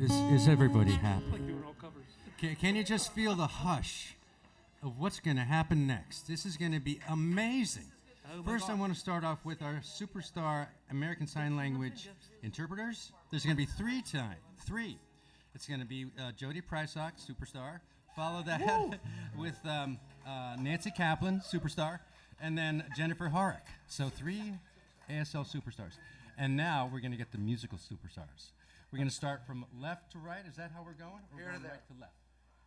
Is everybody happy? Like doing all covers. Can you just feel the hush of what's going to happen next? This is going to be amazing. First, I want to start off with our superstar American Sign Language interpreters. There's going to be three. It's going to be Jody Prysock, superstar. Follow that with Nancy Kaplan, superstar, and then Jennifer Horrick. So 3 ASL superstars. And now we're going to get the musical superstars. We're going to start from left to right. Is that how we're going? Or we're going right to left?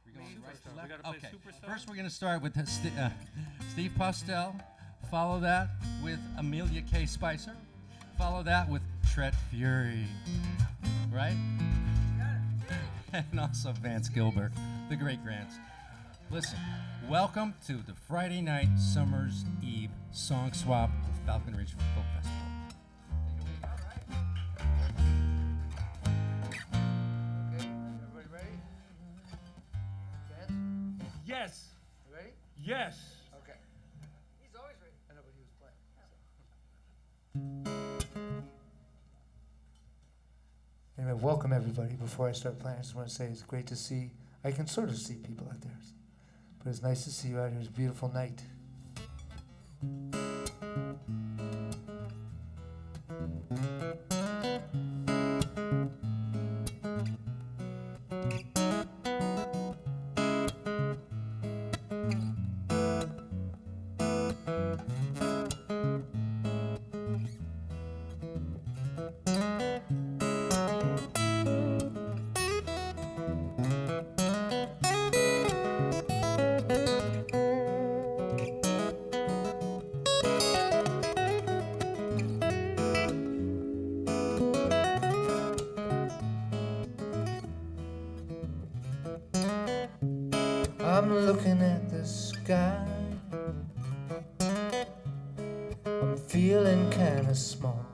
We're going right to left? We gotta play Okay. superstar? First, we're going to start with Steve Postel. Follow that with Amelia K. Spicer. Follow that with Tret Fury. Right? And also Vance Gilbert, the great Grants. Listen, welcome to the Friday night Summer's Eve song swap with Falcon Ridge Folk Festival. Yes. You ready? Yes. Okay. He's always ready. I know, but he was playing. Anyway, welcome everybody. Before I start playing, I just want to say it's great to see. I can sort of see people out there, but it's nice to see you out here. It's a beautiful night. I'm looking at the sky. I'm feeling kinda small.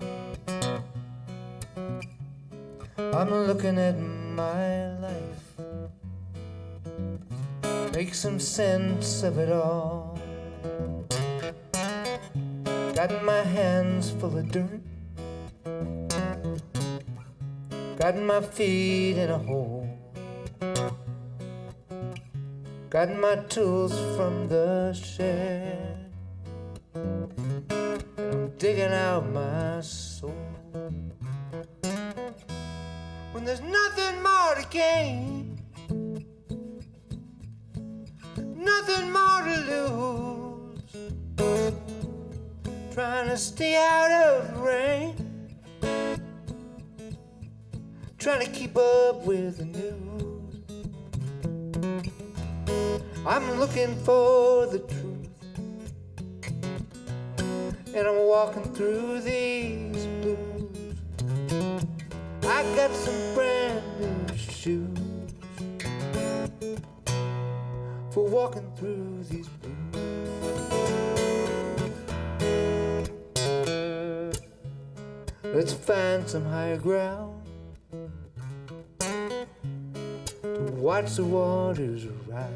I'm looking at my life. Make some sense of it all. Got my hands full of dirt. Got my feet in a hole. Got my tools from the shed. And I'm digging out my soul. When there's nothing more to gain, nothing more to lose. Trying to stay out of the rain, trying to keep up with the news. I'm looking for the truth, and I'm walking through these blues. I got some brand new shoes for walking through these blues. Let's find some higher ground to watch the waters rise.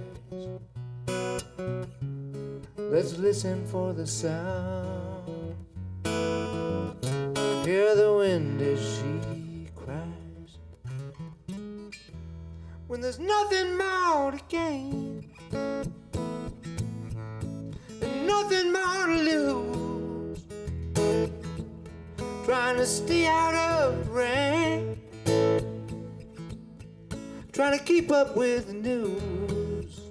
Let's listen for the sound. Hear the wind as she cries. When there's nothing more to gain and nothing more to lose. Trying to stay out of the rain, trying to keep up with the news.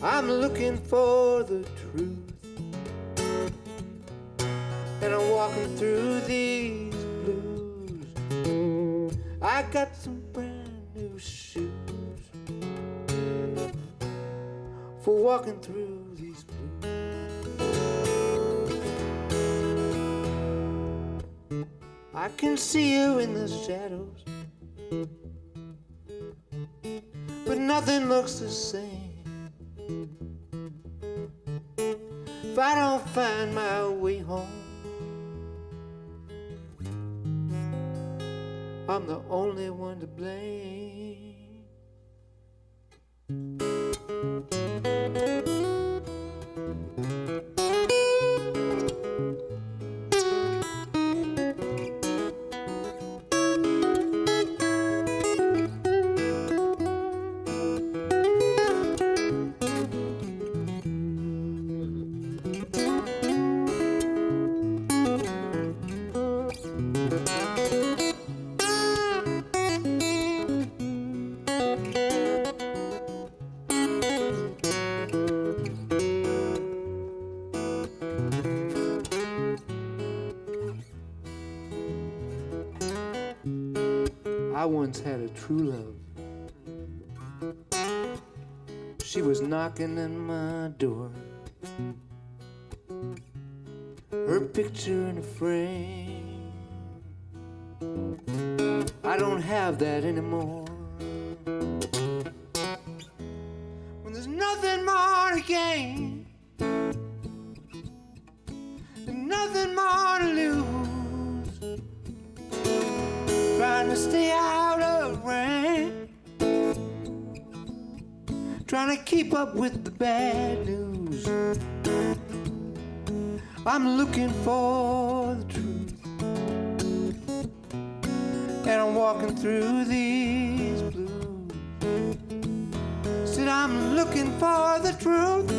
I'm looking for the truth, and I'm walking through these blues. I got some brand new shoes for walking through these blues. I can see you in the shadows, but nothing looks the same. If I don't find my way home, I'm the only one to blame. I once had a true love. She was knocking at my door. Her picture in a frame. I don't have that anymore. When there's nothing more to gain and nothing more to lose, trying to stay out of rain, trying to keep up with the bad news. I'm looking for the truth, and I'm walking through these blues. Said I'm looking for the truth,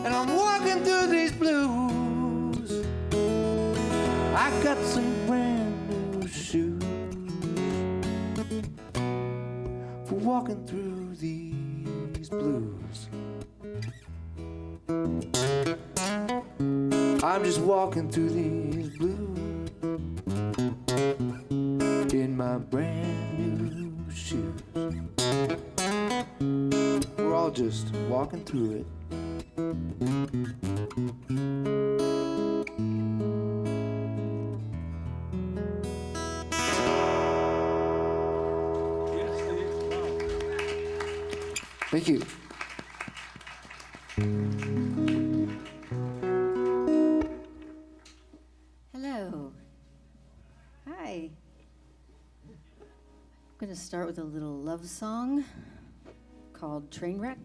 and I'm walking through these blues. I got some brand new shoes for walking through these blues. I'm just walking through these blues in my brand new shoes. We're all just walking through it. Thank you. Hello. Hi. I'm going to start with a little love song called Trainwreck.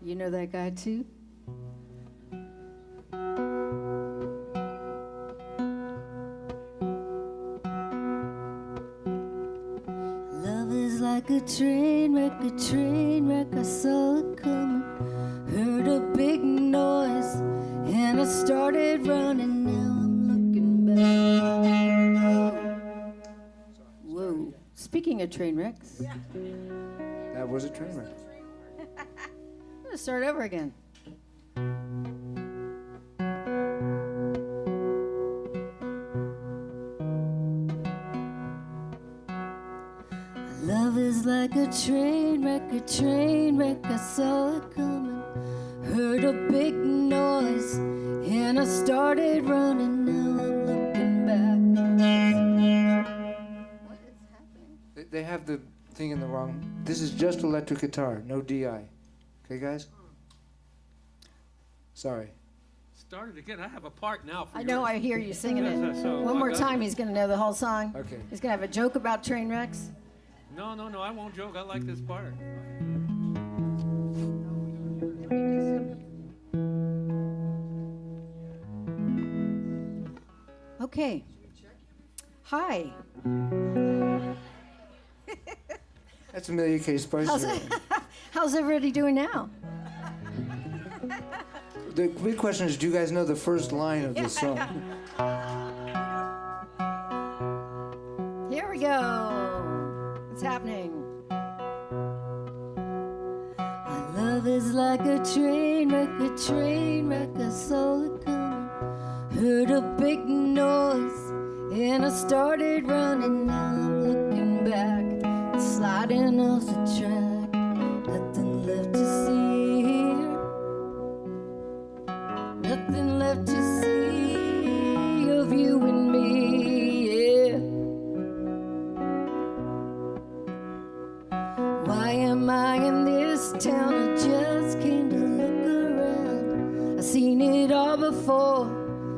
You know that guy too? Love is like a train wreck, I saw it coming. Heard a big noise, and I started running. Now I'm looking back. Whoa. Speaking of train wrecks. That was a train wreck. I'm gonna start over again. Love is like a train wreck, I saw it coming. Heard a big noise, and I started running. Now I'm looking back. What is happening? They have the thing in the wrong. This is just electric guitar, no DI. Okay, guys? Sorry. Start it again. I have a part now for I know, I hear you singing it. One more time, he's gonna know the whole song. Okay. He's gonna have a joke about train wrecks. No, I won't joke. I like this part. Okay. Hi. That's Amelia K. Spicer. How's everybody doing now? The big question is, do you guys know the first line of this song? Here we go. What's happening? My love is like a train wreck, I saw it coming. Heard a big noise, and I started running. Now I'm looking back, sliding off the track. Nothing left to see here. Nothing left to see of you and me, yeah. Why am I in this town? I just came to look around. I've seen it all before,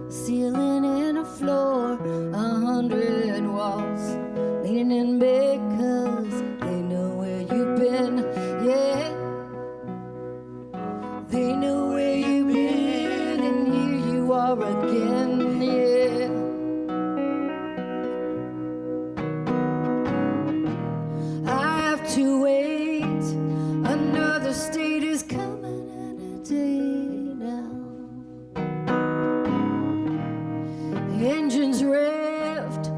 a ceiling and a floor, 100 walls leaning in because they know where you've been, yeah. They know where you've been, and here you are again, yeah. I have to wait, another state is coming any day now. The engine's revved,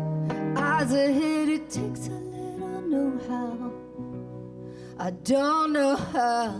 eyes ahead, it takes a little know-how. I don't know how.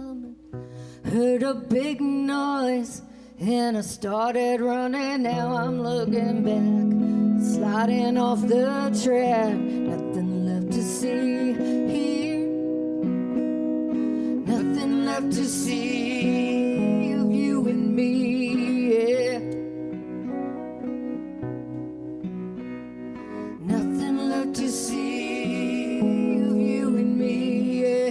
coming. Heard a big noise and I started running. Now I'm looking back, sliding off the track. Nothing left to see here, nothing left to see of you and me, yeah. Nothing left to see of you and me, yeah.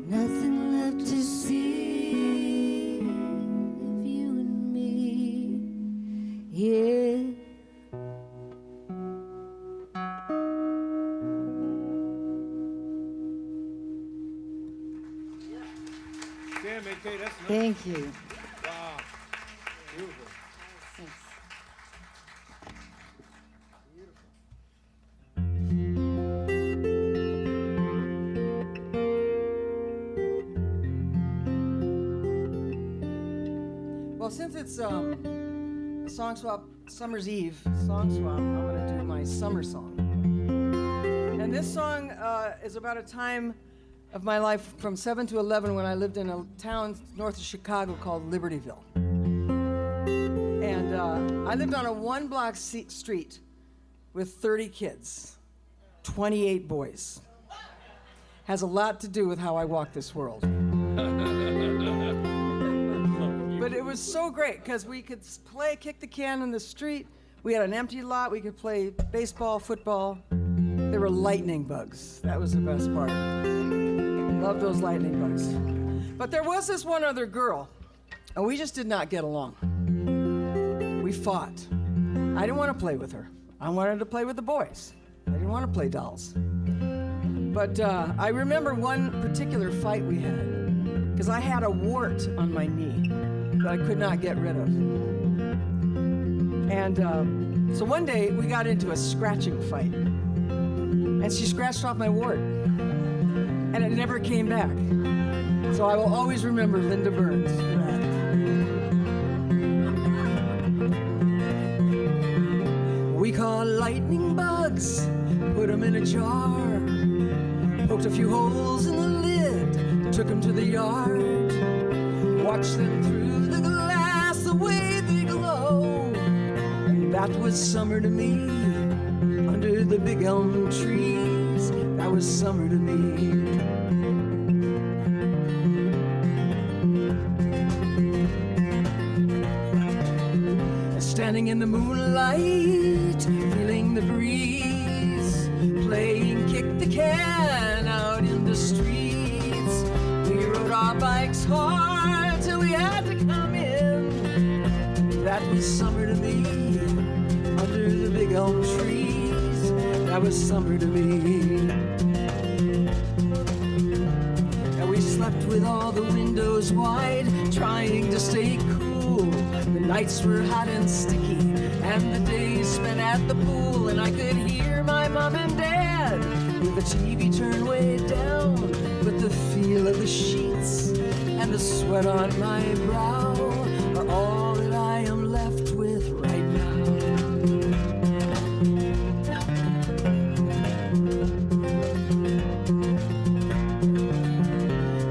Nothing left to see of you and me, yeah. Damn, AK, that's nice. Thank you. Wow. Beautiful. Thanks. Well, since it's a Song Swap Summer's Eve song swap, I'm going to do my summer song. And this song is about a time of my life from 7 to 11 when I lived in a town north of Chicago called Libertyville. And I lived on a one-block street with 30 kids, 28 boys. Has a lot to do with how I walk this world. But it was so great because we could kick the can in the street. We had an empty lot. We could play baseball, football. There were lightning bugs. That was the best part. Love those lightning bugs. But there was this one other girl, and we just did not get along. We fought. I didn't want to play with her. I wanted to play with the boys. I didn't want to play dolls. But I remember one particular fight we had, because I had a wart on my knee that I could not get rid of. And so one day we got into a scratching fight, and she scratched off my wart, and it never came back. So I will always remember Linda Burns for that. We caught lightning bugs, put them in a jar, poked a few holes in the lid, took them to the yard, watched them through the glass, the way they glow. And that was summer to me, under the big elm trees. That was summer to me. Standing in the moonlight, feeling the breeze, playing kick the can out in the streets. We rode our bikes hard till we had to come in. That was summer to me, under the big elm trees. That was summer to me. And we slept with all the windows wide, trying to stay cool. The nights were hot and sticky, and the days spent at the pool. And I could hear my mom and dad with the TV turned way down, but the feel of the sheets and the sweat on my brow are all that I am left with right now.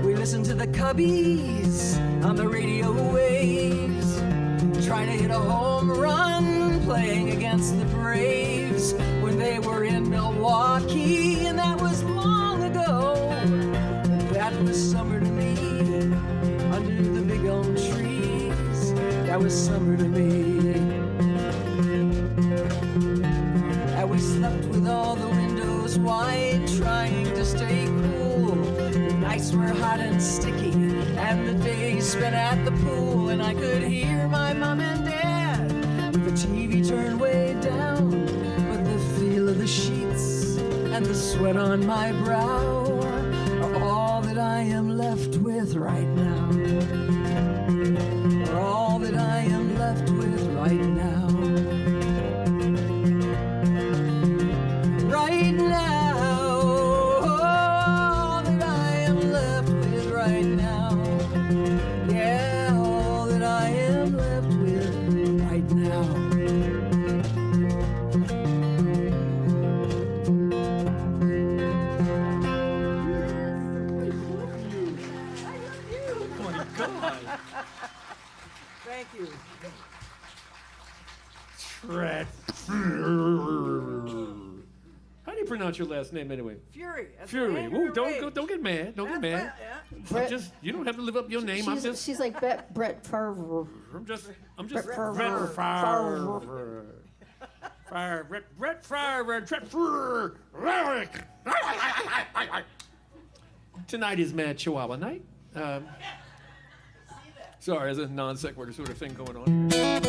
We listen to the Cubbies on the radio waves, trying to hit a home run, playing against the Braves when they were in Milwaukee, and that was long ago. That was summer to me, under the big elm trees. That was summer to me. And we slept with all the windows wide, trying to stay cool. The nights were hot and sticky, and the days spent at the pool. And I could hear my mom and dad with the TV turned way down, but the feel of the sheets and the sweat on my brow are all that I am left with right now. Are all that I am left with right now. Right now. All that I am left with right now. Yeah, all that I am left with right now. you. How do you pronounce your last name anyway? Fury. That's Fury. anger Ooh, and don't rage. get mad. Don't get mad. Yeah. You don't have to live up your name. She's like Brett Favre. I'm just Brett Brett Favre. Favre. Tonight is Mad Chihuahua night. Sorry, there's a non sequitur sort of thing going on here.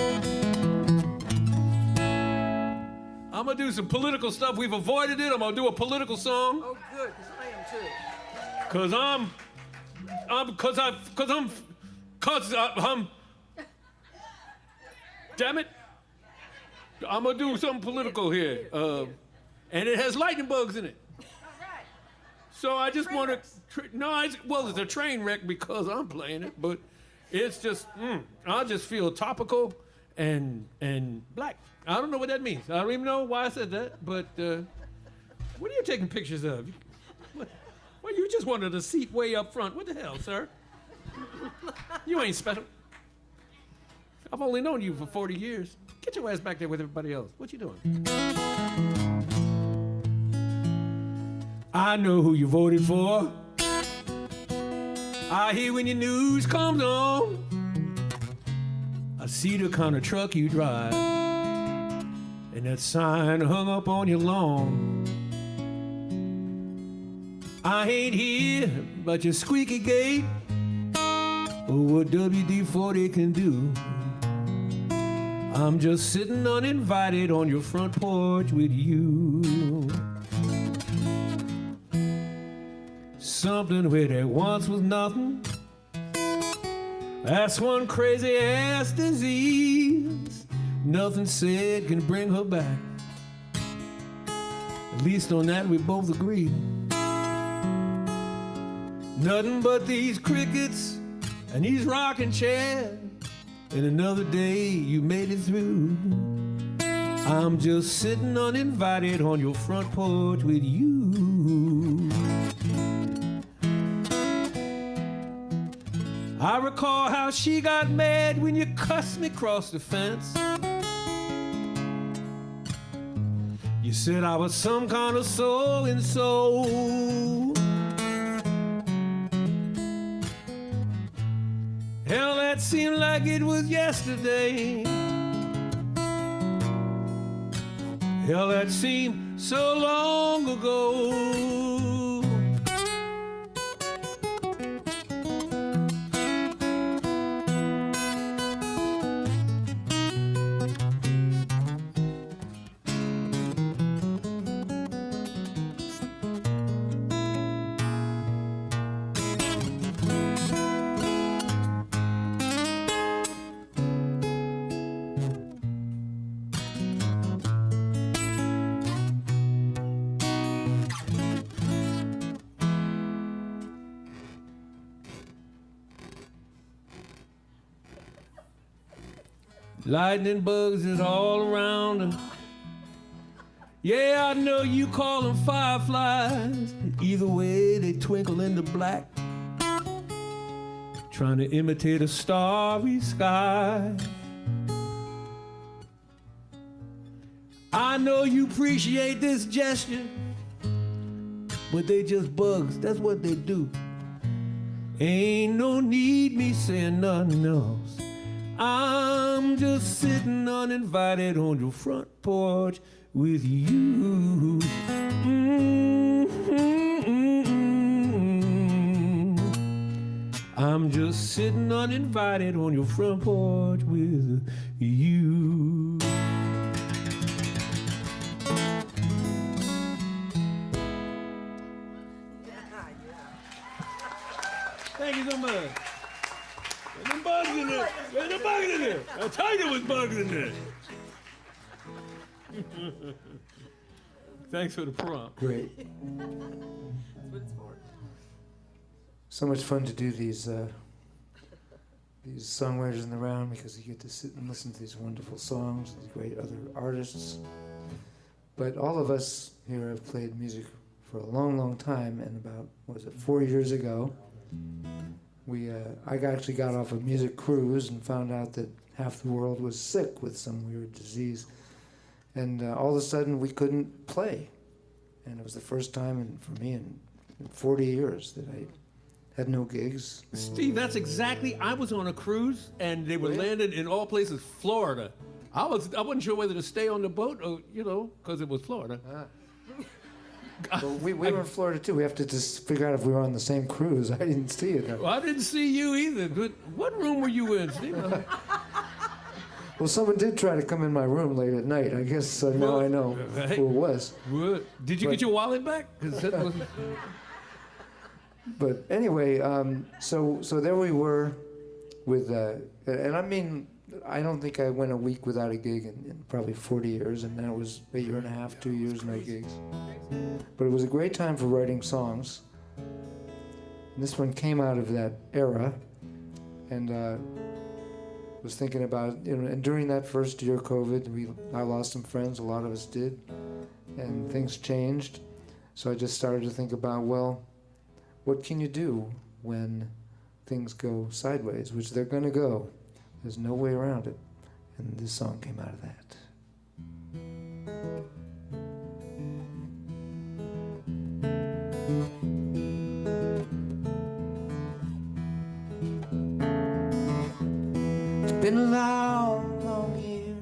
I'm gonna do some political stuff. We've avoided it. I'm gonna do a political song. Oh, good, because I am too. Damn it. I'm gonna do something political here. And it has lightning bugs in it. So I just want to, it's a train wreck because I'm playing it, but it's just, I just feel topical and black. I don't know what that means. I don't even know why I said that, but what are you taking pictures of? Well, you just wanted a seat way up front. What the hell, sir? You ain't special. I've only known you for 40 years. Get your ass back there with everybody else. What you doing? I know who you voted for. I hear when your news comes on. I see the kind of truck you drive and that sign hung up on your lawn. I ain't here but your squeaky gate or what WD-40 can do. I'm just sitting uninvited on your front porch with you. Something where there once was nothing. That's one crazy ass disease. Nothing said can bring her back. At least on that we both agree. Nothing but these crickets and these rocking chairs. And another day you made it through. I'm just sitting uninvited on your front porch with you. I recall how she got mad when you cussed me across the fence. You said I was some kind of so-and-so. Hell, that seemed like it was yesterday. Hell, that seemed so long ago. Lightning bugs is all around. Yeah, I know you call them fireflies. Either way, they twinkle in the black, trying to imitate a starry sky. I know you appreciate this gesture, but they just bugs, that's what they do. Ain't no need me saying nothing else. I'm just sitting uninvited on your front porch with you. I'm just sitting uninvited on your front porch with you. Thank you so much. There's some bugs in there. There's some bugs in there. I told you there was bugs in there. Thanks for the prompt. Great. That's what it's for. So much fun to do these songwriters in the round because you get to sit and listen to these wonderful songs, these great other artists. But all of us here have played music for a long, long time, and about, 4 years ago, I actually got off a music cruise and found out that half the world was sick with some weird disease. And all of a sudden, we couldn't play. And it was the first time for me in 40 years that I had no gigs. Steve, that's exactly. I was on a cruise, and they were landed in all places, Florida. I wasn't sure whether to stay on the boat or, because it was Florida. Well, we were in Florida too. We have to just figure out if we were on the same cruise. I didn't see it. Well, I didn't see you either. But what room were you in, Steve? Well, someone did try to come in my room late at night. I guess now I know who it was. What? Did you get your wallet back? 'Cause that wasn't... But anyway, so there we were with, and I mean, I don't think I went a week without a gig in probably 40 years, and then it was a year and a half, 2 years, no gigs. But it was a great time for writing songs. And this one came out of that era, and was thinking about, and during that first year of COVID, I lost some friends, a lot of us did, and things changed. So I just started to think about, well, what can you do when things go sideways, which they're going to go. There's no way around it. And this song came out of that. It's been a long, long year.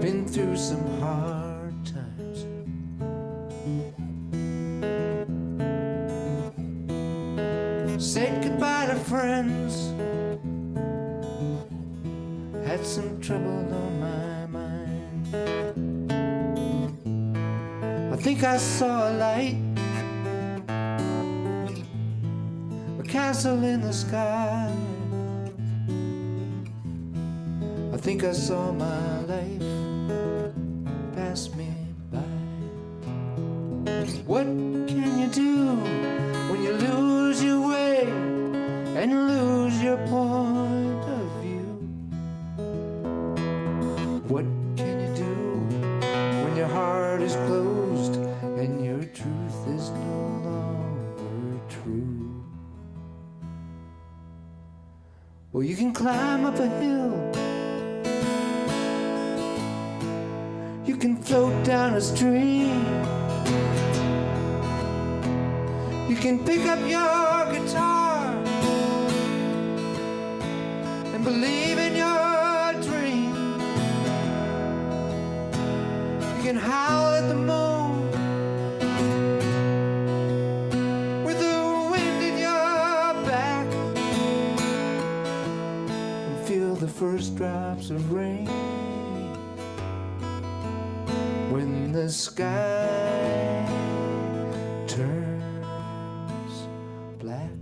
Been through some hard times. Said goodbye to friends. Had some trouble on my mind. I think I saw a light, a castle in the sky. I think I saw my life pass me by. What can you do when you lose your way and lose your point of view? What can you do when your heart is closed and your truth is no longer true? Well, you can climb up a hill, you can float down a stream, you can pick up your guitar and believe in your dream. You can howl at the moon with the wind in your back and feel the first drops of rain when the sky turns black.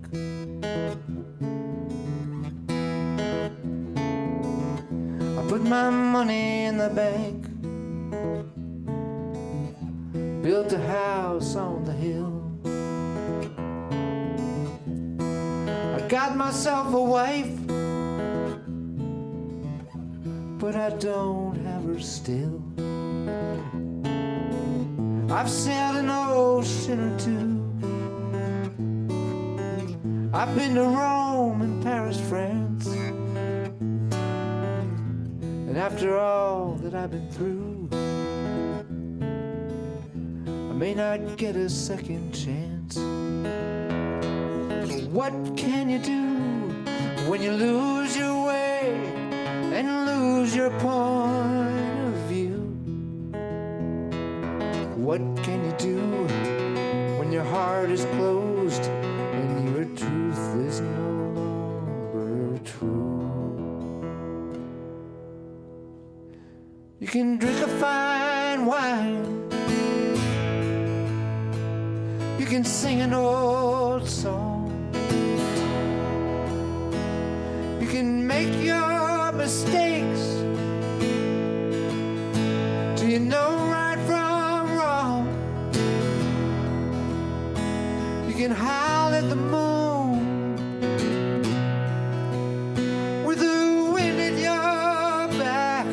I put my money in the bank, built a house on the hill. I got myself a wife, but I don't have her still. I've sailed an ocean or two, I've been to Rome and Paris, France. And after all that I've been through, I may not get a second chance. What can you do when you lose your way and lose your point of view? What can you do when your heart is closed and your truth is no longer true? You can drink a fine wine, you can sing an old song, you can make your mistakes till you know right from wrong. You can howl at the moon with the wind at your back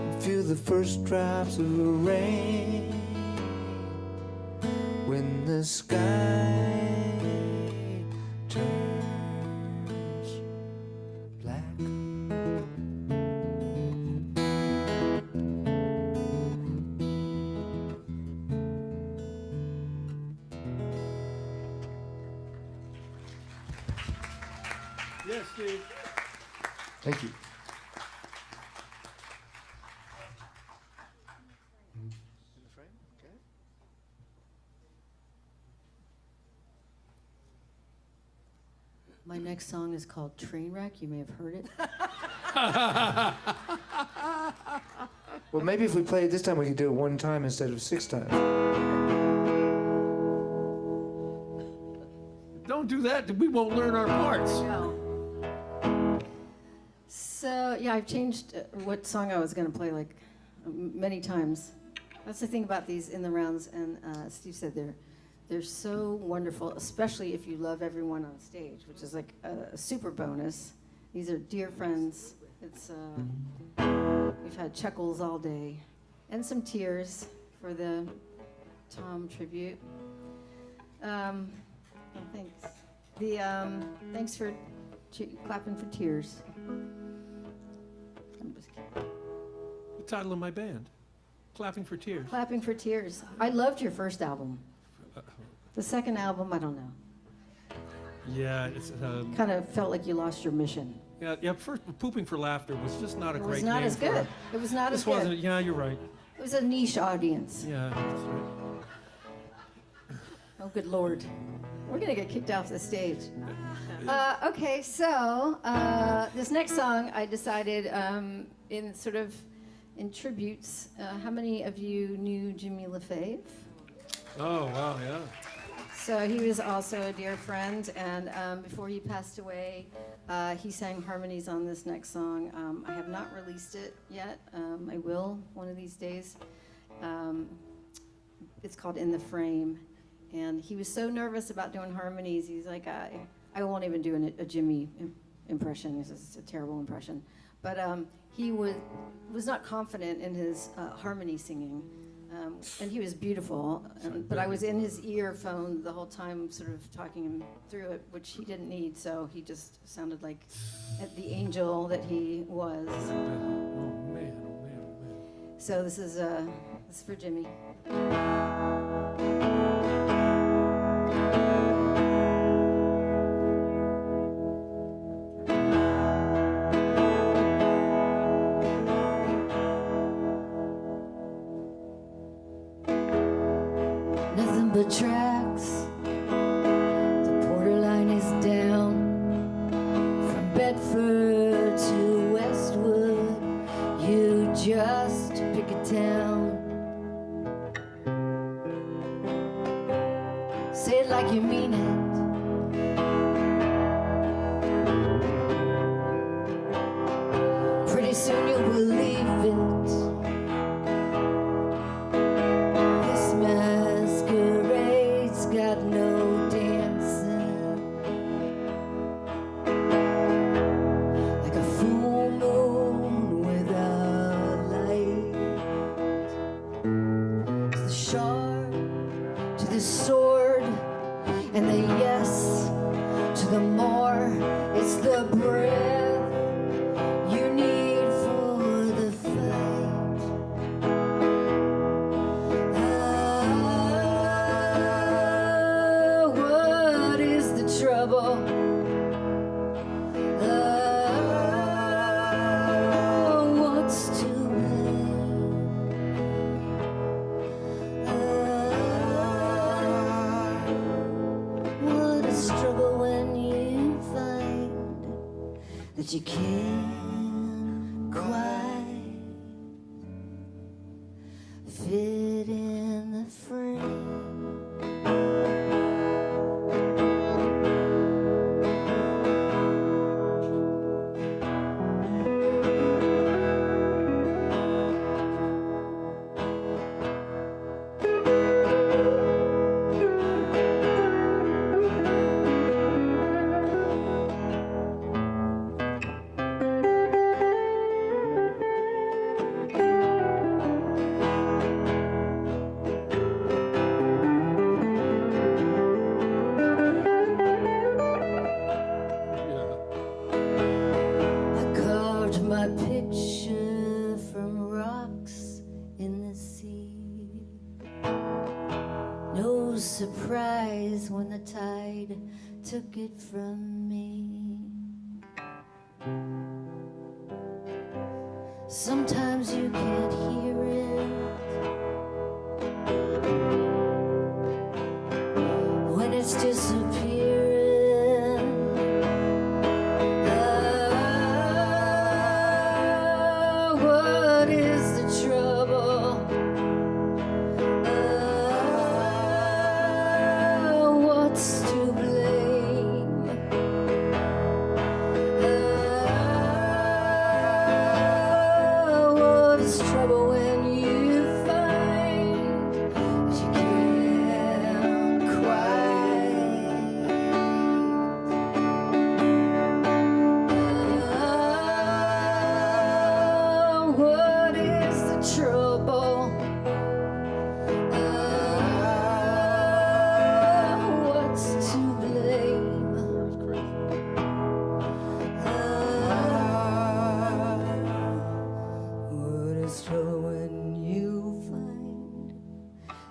and feel the first drops of rain when the sky turns Yes, Steve. Thank you. My next song is called Trainwreck. You may have heard it. Well, maybe if we play it this time, we could do it one time instead of 6 times. Don't do that. We won't learn our parts. No. So, yeah, I've changed what song I was going to play like many times. That's the thing about these in the rounds, and Steve said they're so wonderful, especially if you love everyone on stage, which is like a super bonus. These are dear friends. It's we've had chuckles all day, and some tears for the Tom tribute. Oh, thanks. Thanks for clapping for tears. I'm just kidding. The title of my band, Clapping for Tears. Clapping for tears. I loved your first album. The second album, I don't know. Yeah, it's Kind of felt like you lost your mission. yeah. First, Pooping for Laughter was just not a It great was not name as for good. It was not as This wasn't. good. Yeah, you're right. It was a niche audience. Yeah, that's right. Oh, good Lord. We're going to get kicked off the stage. Okay, so this next song I decided in sort of in tributes. How many of you knew Jimmy LaFave? Oh wow, yeah. So he was also a dear friend, and before he passed away, he sang harmonies on this next song. I have not released it yet. I will one of these days. It's called In the Frame, and he was so nervous about doing harmonies. He's like, I won't even do a Jimmy impression. It's a terrible impression. But he was not confident in his harmony singing. And he was beautiful, but I was in his earphone the whole time, sort of talking him through it, which he didn't need, so he just sounded like the angel that he was. Oh man. So this is for Jimmy. The tracks, the borderline is down from Bedford to Westwood. You just pick a town. Say it like you mean it. Pretty soon you'll believe it. Got no dancing, like a full moon without light. It's the sharp to the sword, and the yes to the more. It's the breath you need for the fight. Trouble. What's to what a struggle when you find that you can't quite fit in the frame. Surprise when the tide took it from me. Sometimes you can't hear it when it's disappearing. What is the trouble? What's to blame? What is trouble when you find that you can't quite? What is the trouble? What's to blame? What is trouble when you find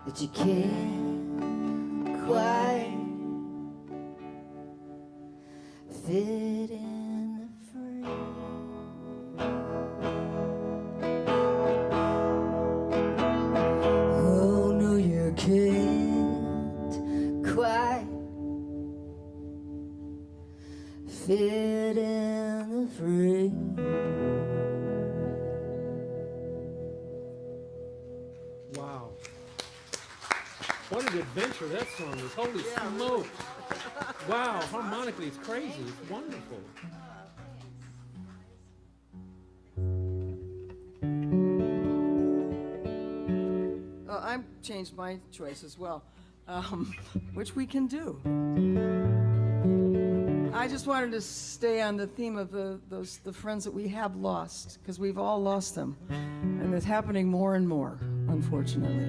that you can't quite fit in the frame? Oh no, you can't quite fit in the frame. Wow. What an adventure that song is. Holy smokes. Wow, harmonically it's crazy. It's wonderful. I've changed my choice as well, which we can do. I just wanted to stay on the theme of the friends that we have lost, because we've all lost them, and it's happening more and more, unfortunately.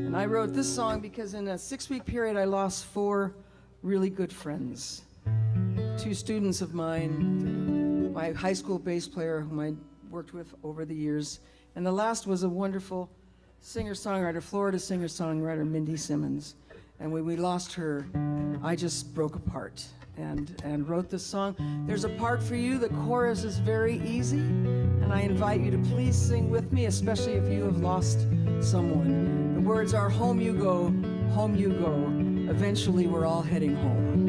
And I wrote this song because in a 6-week period I lost 4 really good friends. 2 students of mine, my high school bass player whom I worked with over the years, and the last was a wonderful singer-songwriter, Florida singer-songwriter, Mindy Simmons. And when we lost her, I just broke apart and wrote this song. There's a part for you. The chorus is very easy, and I invite you to please sing with me, especially if you have lost someone. The words are, home you go, eventually we're all heading home.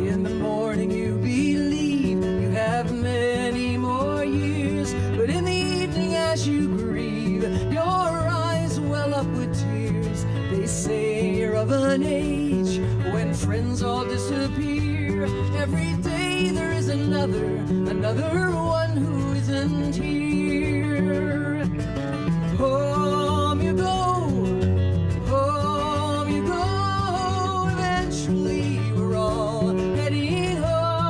In the morning you believe you have many more years, but in the evening as you grieve, your eyes well up with tears. They say you're of an age when friends all disappear. Every day there is another one who isn't here. Home you go, eventually we're all heading home.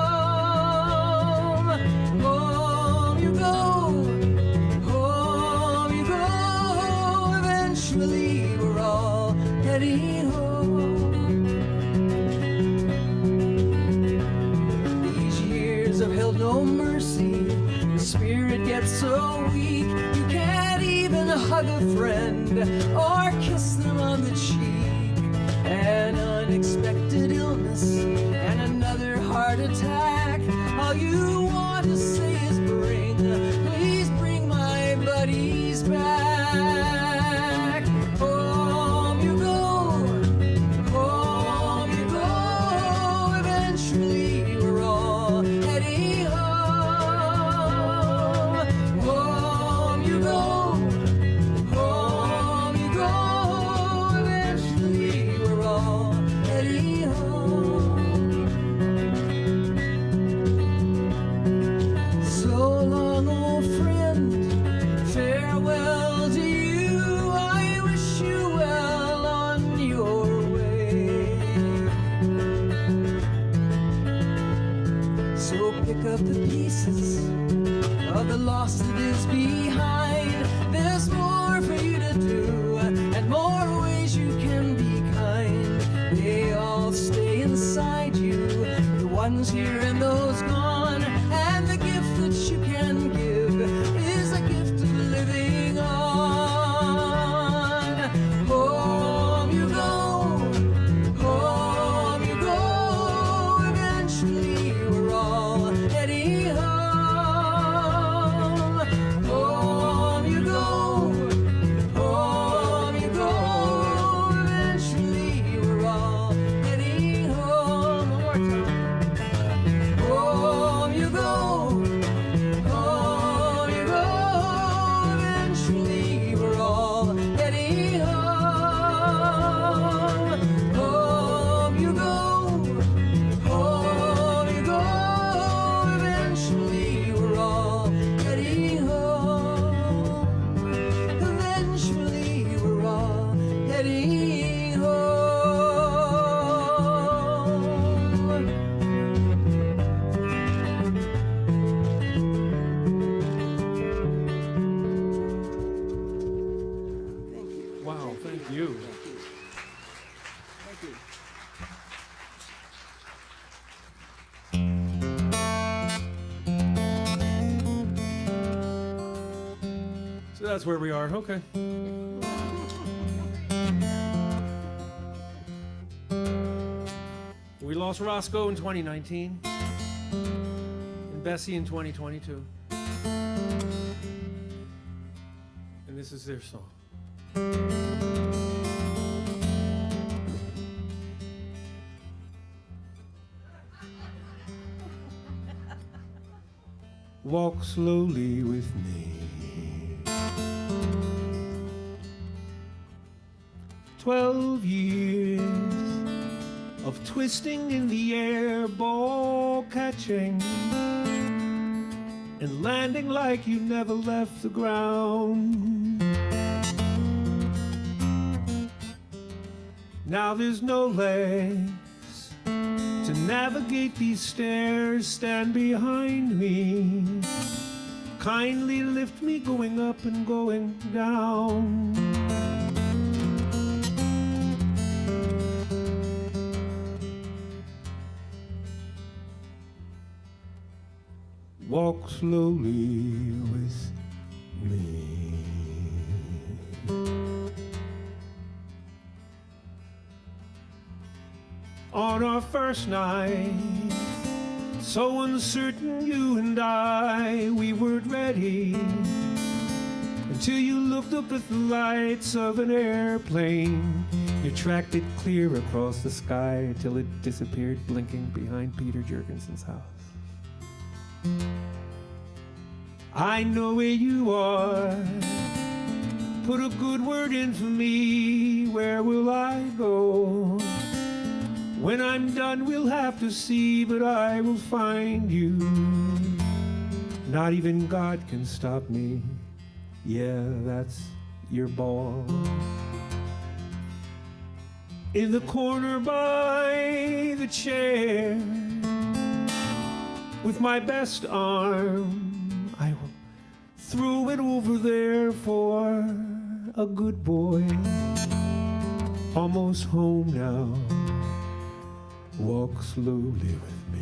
Home you go, eventually we're all heading home. These years have held no mercy, the spirit gets so weak, you can't even hug a friend or kiss them on the cheek. An unexpected illness and another heart attack, all you want to say is please bring my buddies back. Home you go, eventually we're all heading home. Home you go, eventually we're all heading home. So long, old friend, farewell to you. I wish you well on your way. So pick up the pieces of the loss that is behind. There's more for you to do and more ways you can be kind. They all stay inside you, the ones here and those gone. And the gift that you can give is a gift of living on. Home you go, eventually we're all So that's where we are. Okay. We lost Roscoe in 2019 and Bessie in 2022. And this is their song. Walk slowly with me. 12 years of twisting in the air, ball catching and landing like you never left the ground. Now there's no legs to navigate these stairs. Stand behind me, kindly lift me going up and going down. Walk slowly with me. On our first night, so uncertain you and I, we weren't ready until you looked up at the lights of an airplane. You tracked it clear across the sky till it disappeared blinking behind Peter Jurgensen's house. I know where you are. Put a good word in for me. Where will I go? When I'm done, we'll have to see, but I will find you. Not even God can stop me. Yeah, that's your ball. In the corner by the chair, with my best arm, I will throw it over there for a good boy. Almost home now. Walk slowly with me.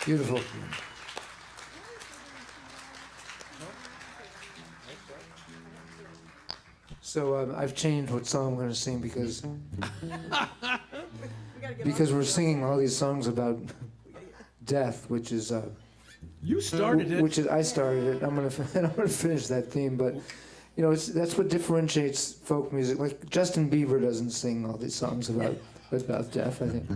Beautiful. So I've changed what song I'm going to sing because we're singing all these songs about death, which is You started it. which is I started it. I'm going to finish that theme, but you know that's what differentiates folk music. Like Justin Bieber doesn't sing all these songs about death, I think.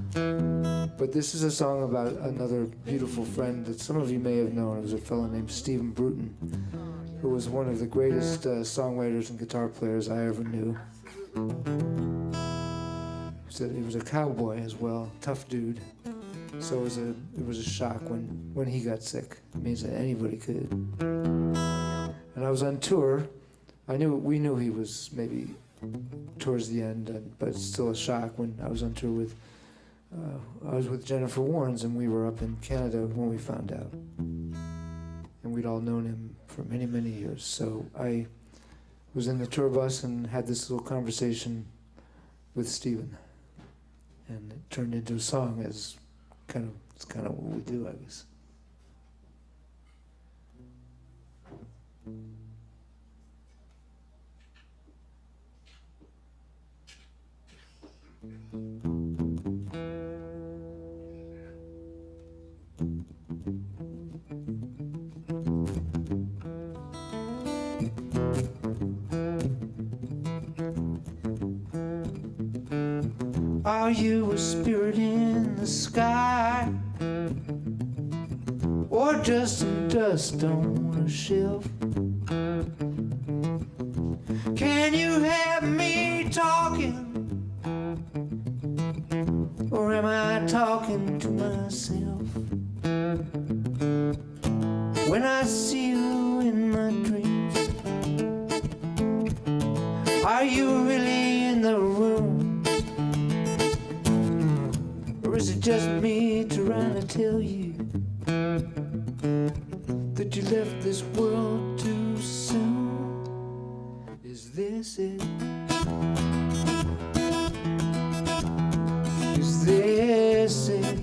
But this is a song about another beautiful friend that some of you may have known. It was a fellow named Stephen Bruton, who was one of the greatest songwriters and guitar players I ever knew. He was a cowboy as well, tough dude. So it was a shock when he got sick. It means that anybody could. And I was on tour. We knew he was maybe towards the end, but it's still a shock when I was on tour with. I was with Jennifer Warnes, and we were up in Canada when we found out. And we'd all known him for many, many years. So I was in the tour bus and had this little conversation with Stephen. And it turned into a song it's kind of what we do, I guess. Are you a spirit in the sky, or just some dust on a shelf? Can you have me talking, or am I talking to myself? When I see you in my dreams, are you really in the room? just me trying to tell you that you left this world too soon? Is this it? Is this it?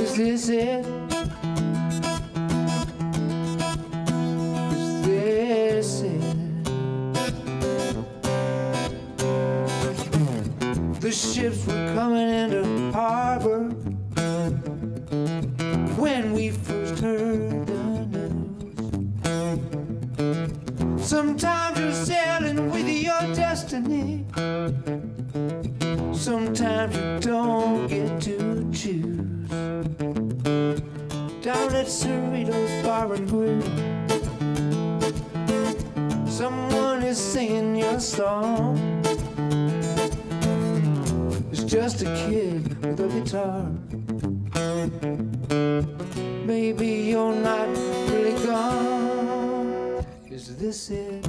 Is this it? Is this it? The ships were coming into harbor when we first heard the news. Sometimes you're sailing with your destiny. Sometimes you don't get to choose. Down at Cerritos Bar and Grill, someone is singing your song. It's just a kid with a guitar. Maybe you're not really gone. Is this it?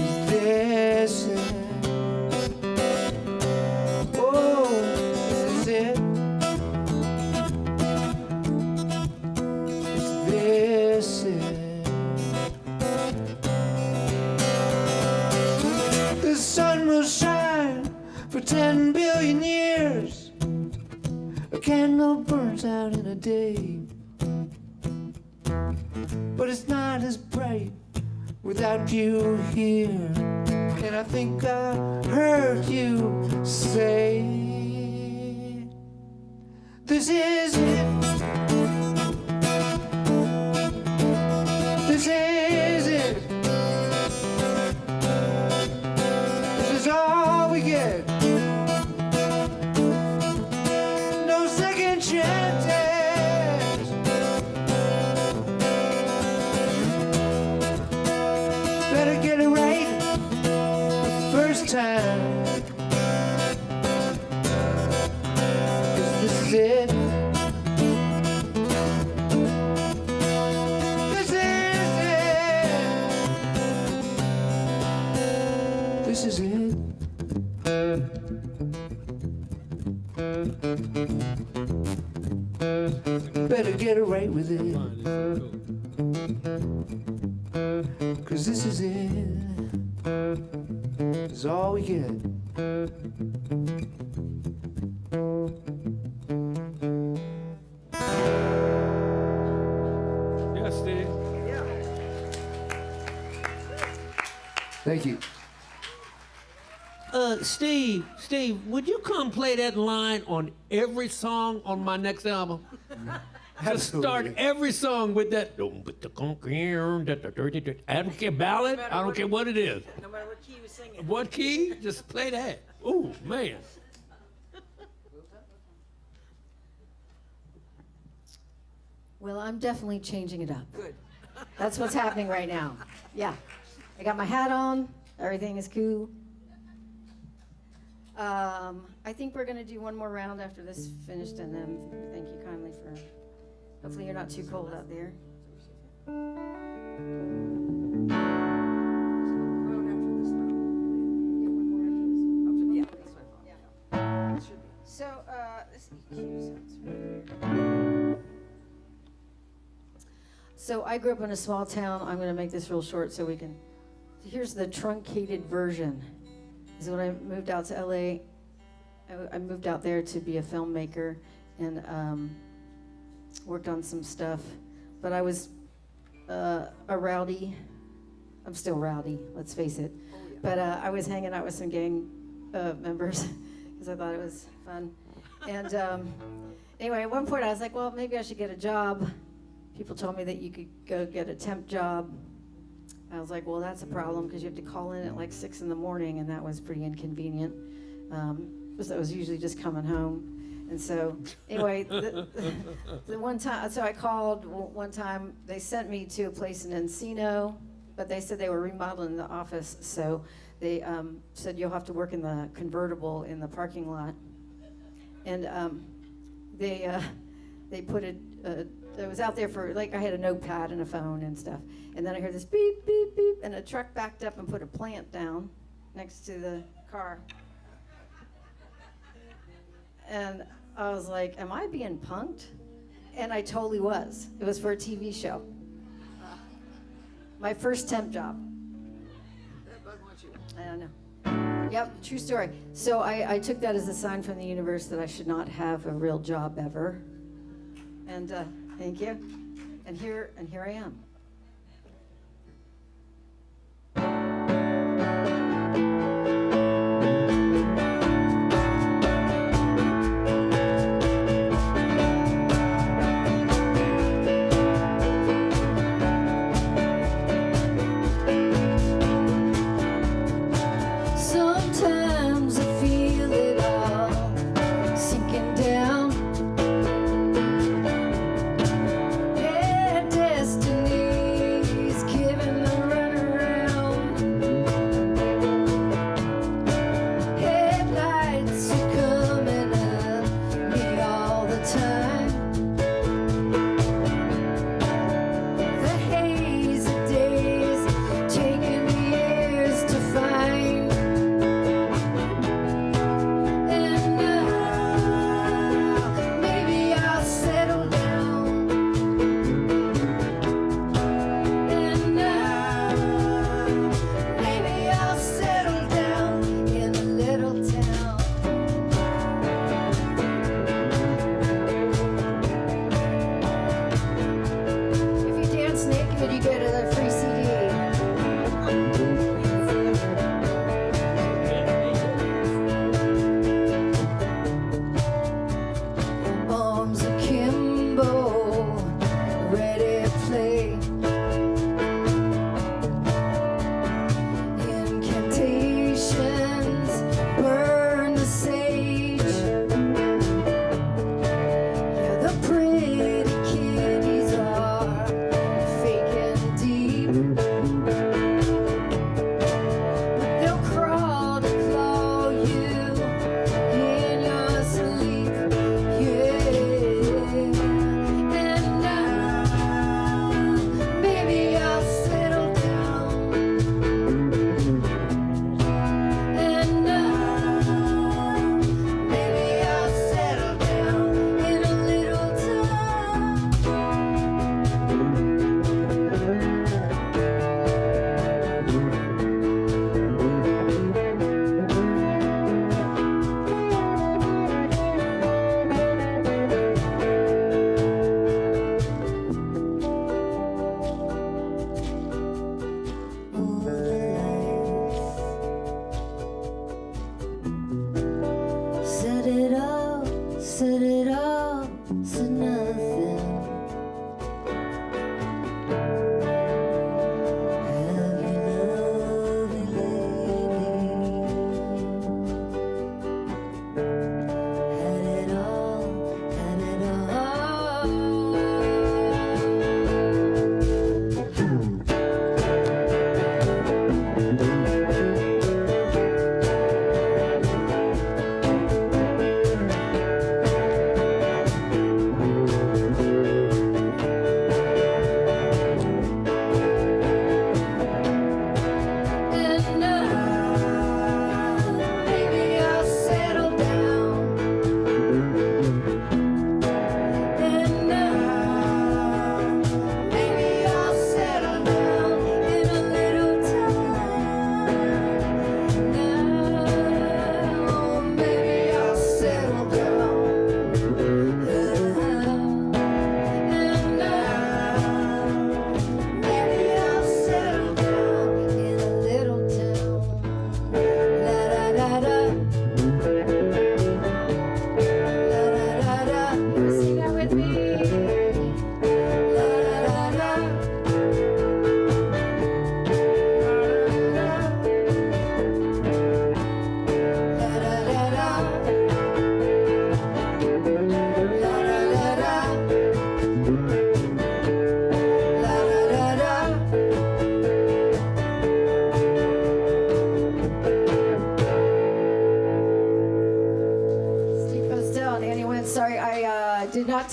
Is this it? Oh, is this it? Is this it? The sun will shine for 10 billion years. A candle burns out in a day, but it's not as bright without you here. And I think I heard you say, this is it. This is it. This is all we get. No second chances. Better get it right the first time. 'Cause this is it. This is it. This is it. Better get it right with it. 'Cause this is it. It's all we get. Yes, Steve. Thank you. Steve, would you come play that line on every song on my next album? Just start every song with that. I don't care, ballad. I don't care what it is. No matter what key you singing. What key? Just play that. Ooh, man. Well, I'm definitely changing it up. Good. That's what's happening right now. Yeah. I got my hat on. Everything is cool. I think we're going to do one more round after this finished, and then thank you kindly for. Hopefully, you're not too cold out there. So, this sounds right. So I grew up in a small town. I'm going to make this real short so we can. Here's the truncated version. Is when I moved out to LA. I moved out there to be a filmmaker and worked on some stuff. But I was a rowdy. I'm still rowdy, let's face it. But I was hanging out with some gang members because I thought it was fun. And anyway, at one point I was like, well, maybe I should get a job. People told me that you could go get a temp job. I was like, well, that's a problem because you have to call in at like 6 in the morning, and that was pretty inconvenient. Because I was usually just coming home. And so, anyway, the one time, so I called one time. They sent me to a place in Encino, but they said they were remodeling the office. So they said, you'll have to work in the convertible in the parking lot. And they put a I was out there for, like, I had a notepad and a phone and stuff. And then I heard this beep, beep, beep, and a truck backed up and put a plant down next to the car. And I was like, am I being punked? And I totally was. It was for a TV show. My first temp job. I don't know. Yep, true story. So I took that as a sign from the universe that I should not have a real job ever. And thank you. And here I am. Sometimes I feel it all sinking down. Yeah, destiny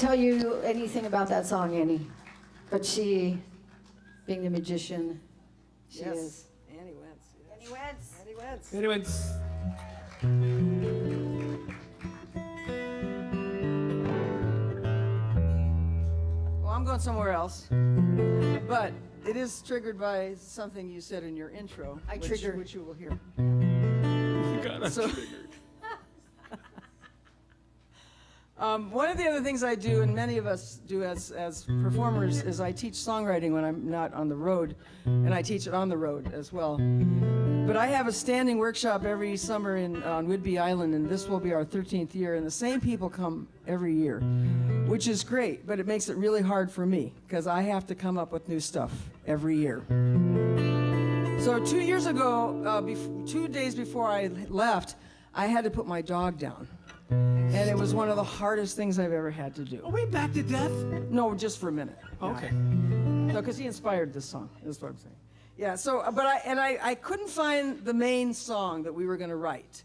tell you anything about that song, Annie. But she, being the magician, she Yes. is. Annie Wentz. Yes. Annie Wentz. Annie Wentz. Anyways, Well, I'm going somewhere else. But it is triggered by something you said in your intro. I which, trigger. which you will hear. God, I'm So- triggered. One of the other things I do, and many of us do as performers, is I teach songwriting when I'm not on the road, and I teach it on the road as well. But I have a standing workshop every summer on Whidbey Island, and this will be our 13th year, and the same people come every year, which is great, but it makes it really hard for me, because I have to come up with new stuff every year. So 2 years ago, 2 days before I left, I had to put my dog down. And it was one of the hardest things I've ever had to do. Are we back to death? No, just for a minute. Okay. No, because he inspired this song, is what I'm saying. Yeah, so, but I couldn't find the main song that we were going to write.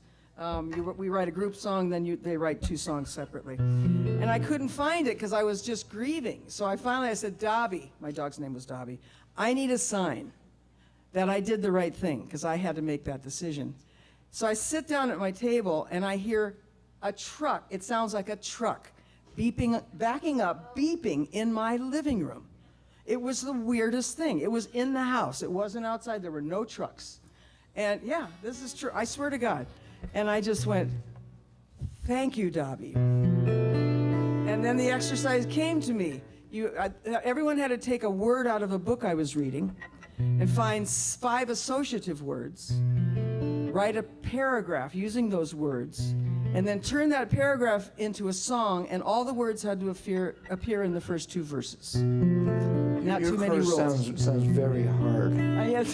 We write a group song, then they write 2 songs separately. And I couldn't find it because I was just grieving. So I said, Dobby, my dog's name was Dobby, I need a sign that I did the right thing, because I had to make that decision. So I sit down at my table and I hear a truck. It sounds like a truck beeping, backing up, beeping in my living room. It was the weirdest thing. It was in the house. It wasn't outside. There were no trucks. And yeah, this is true. I swear to God. And I just went, thank you, Dobby. And then the exercise came to me. Everyone had to take a word out of a book I was reading and find 5 associative words, write a paragraph using those words, and then turn that paragraph into a song, and all the words had to appear in the first 2 verses. Not Your too many course rules. sounds very hard. No,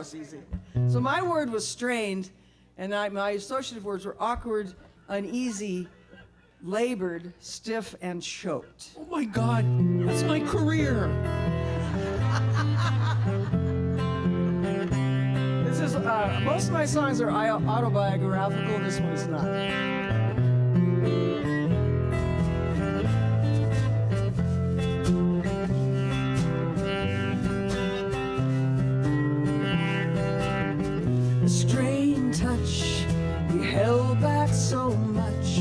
it's easy. So my word was strained, and my associative words were awkward, uneasy, labored, stiff, and choked. Oh my God, that's my career. This is most of my songs are autobiographical. This one is not. A strange touch, we held back so much.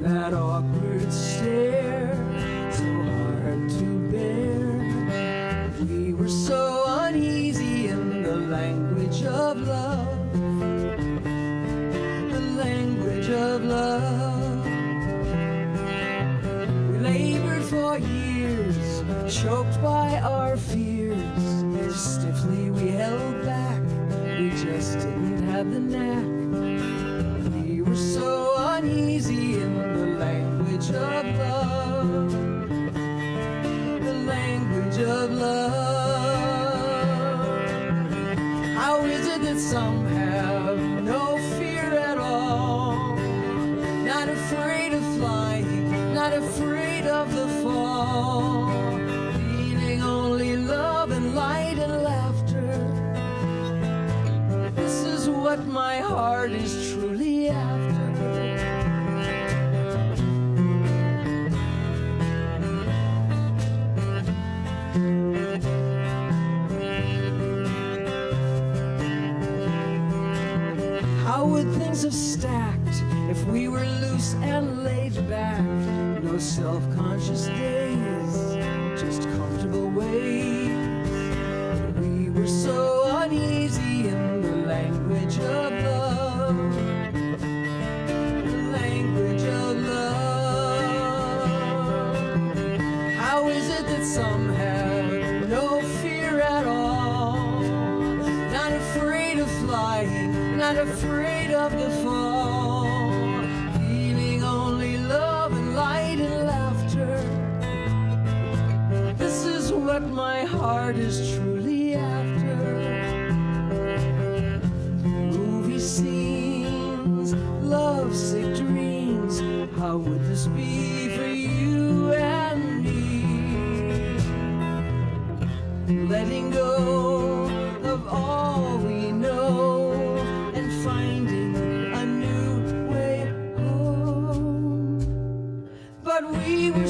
That awkward stare, so hard to bear. We were so uneasy in the language of love, the language of love. We labored for years, choked by our fears. Stiffly we held back, we just didn't have the knack. We were so uneasy in the language of love, the language of love. How is it that some have no fear at all? Not afraid of flying, not afraid of the fall. Feeling only love and light and laughter. This is what my heart is truly after. How would things have stacked if we were loose and laid back? No self-conscious days, just comfortable ways. We were so uneasy in the language of love, the language of love. How is it that some have no fear at all? Not afraid of flying, not afraid of the fall. Feeling only love and light and laughter. This is what my heart is truly after. Movie scenes, lovesick dreams. How would this be for you and me? Letting go of all we know and finding a new way home. But we were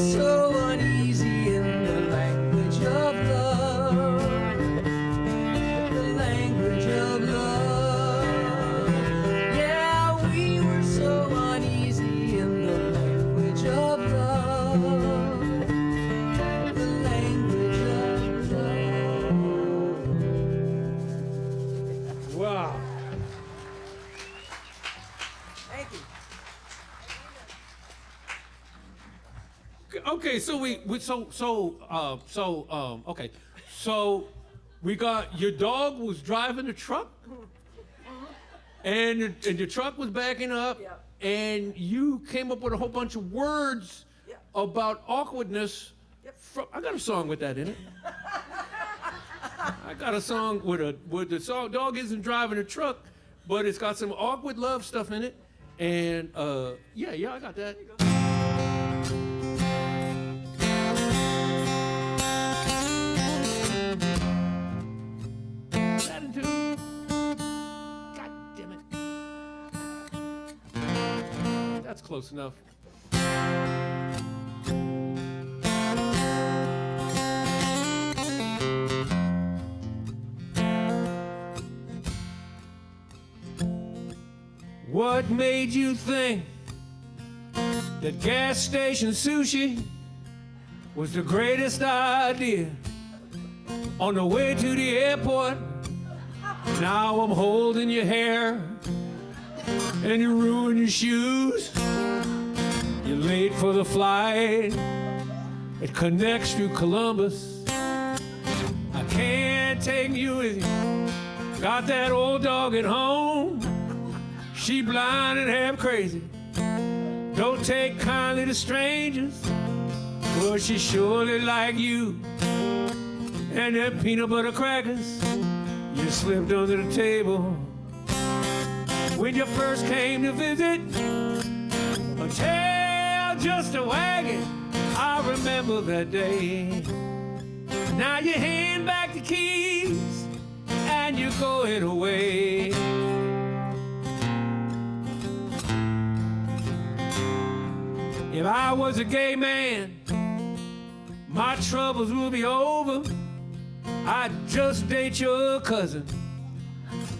Okay, so okay, so we got your dog was driving the truck, and the truck was backing up, Yep. and you came up with a whole bunch of words Yep. about awkwardness. Yep. I got a song with that in it. I got a song with the song dog isn't driving a truck, but it's got some awkward love stuff in it, and yeah, I got that. Attitude. God damn it. That's close enough. What made you think that gas station sushi was the greatest idea? On the way to the airport, now I'm holding your hair, and you ruin your shoes. You're late for the flight. It connects to Columbus. I can't take you with you. Got that old dog at home. She blind and half crazy. Don't take kindly to strangers, but she surely like you. And them peanut butter crackers you slipped under the table when you first came to visit. A tail, just a wagon. I remember that day. Now you hand back the keys and you're going away. If I was a gay man, my troubles would be over. I'd just date your cousin.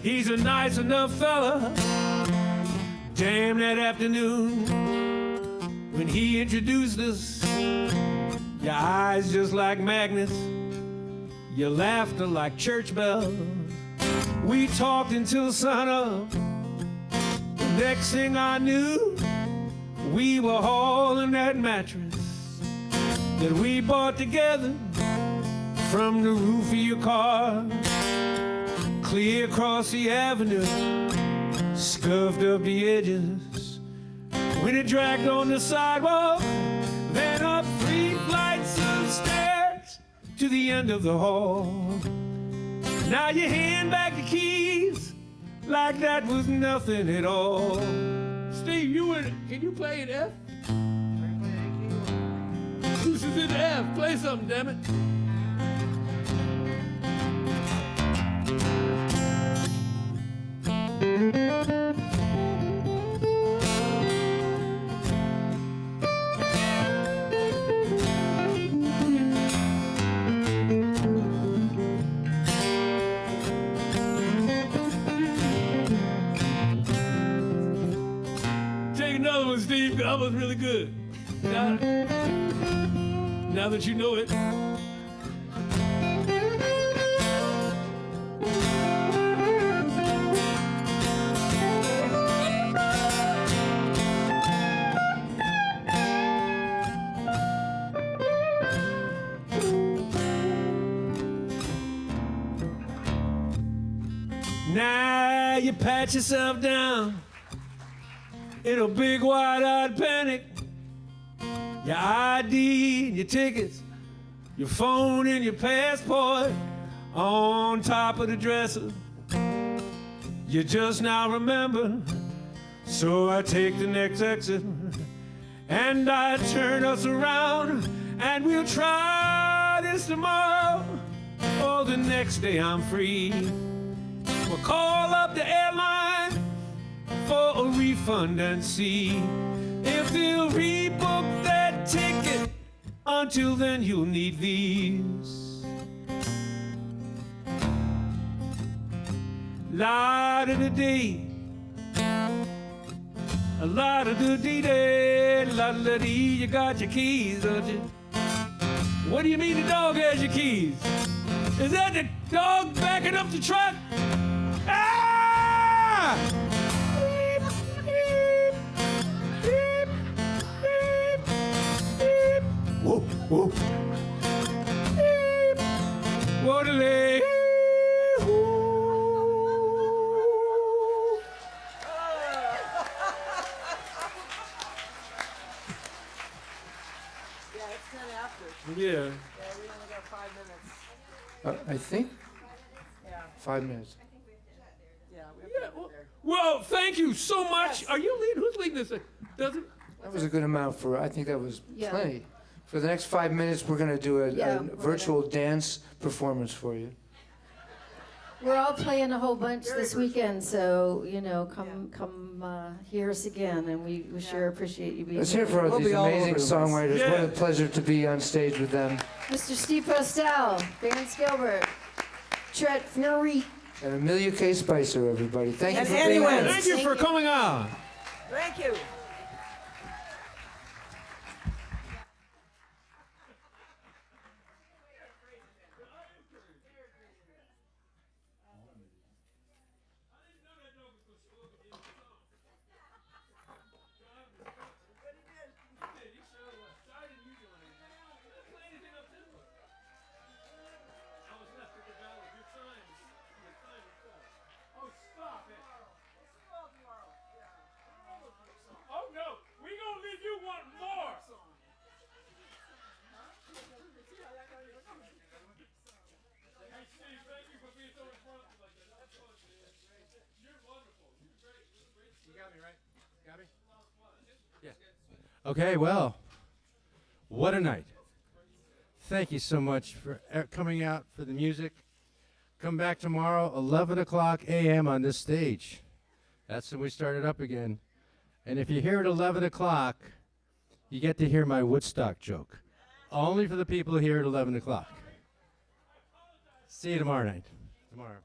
He's a nice enough fella. Damn, that afternoon when he introduced us, your eyes just like magnets, your laughter like church bells. We talked until sunup. The next thing I knew, we were hauling that mattress that we bought together from the roof of your car, clear across the avenue, scuffed up the edges. When it dragged on the sidewalk, then up 3 flights of stairs to the end of the hall. Now you hand back the keys like that was nothing at all. Steve, can you play an F? This is an F. Play something, damn it. Take another one, Steve. That was really good. Now that you know it. Now you pat yourself down in a big wide-eyed panic. Your ID and your tickets, your phone and your passport on top of the dresser. You just now remember, so I take the next exit and I turn us around and we'll try this tomorrow or the next day I'm free. We'll call up the airline for a refund and see if they'll rebook that ticket. Until then, you'll need these. La-da-da-dee, la-da-da-dee-dee, la-da-da-dee. You got your keys, don't you? What do you mean the dog has your keys? Is that the dog backing up the truck? Ah! Beep, beep, beep, beep, beep. Whoa. Waterloo. Yeah, it's 10 after. Yeah. Yeah, we only got 5 minutes. I think Yeah, 5 minutes. yeah, we have to Yeah, get well, there. well, thank you so much. Yes. Are you leading? Who's leading this thing? Does it? That was a good amount for, I think that was Yeah. plenty. For the next 5 minutes, we're going to do Yeah, a we're virtual dance performance for you. We're all playing a whole bunch Very this virtual. weekend, so come hear us again, and we sure appreciate you being Let's here. hear for We'll these be all over amazing the place. songwriters. What Yeah. a pleasure to be on stage with them. Mr. Steve Postel, Vance Gilbert, Tret Fury. And Amelia K. Spicer, everybody. Thank you And for Annie being Wentz. here. Thank you for coming on. Thank you. Oh no, we gonna leave you want more. Hey Steve, thank you for being so responsive like that. That's fun, man. You're wonderful. You're great. You got me, right? Got me? Yeah. Okay, well, what a night. Thank you so much for coming out for the music. Come back tomorrow, 11 o'clock a.m. on this stage. That's when we started up again. And if you're here at 11 o'clock, you get to hear my Woodstock joke. Only for the people here at 11 o'clock. See you tomorrow night. Tomorrow.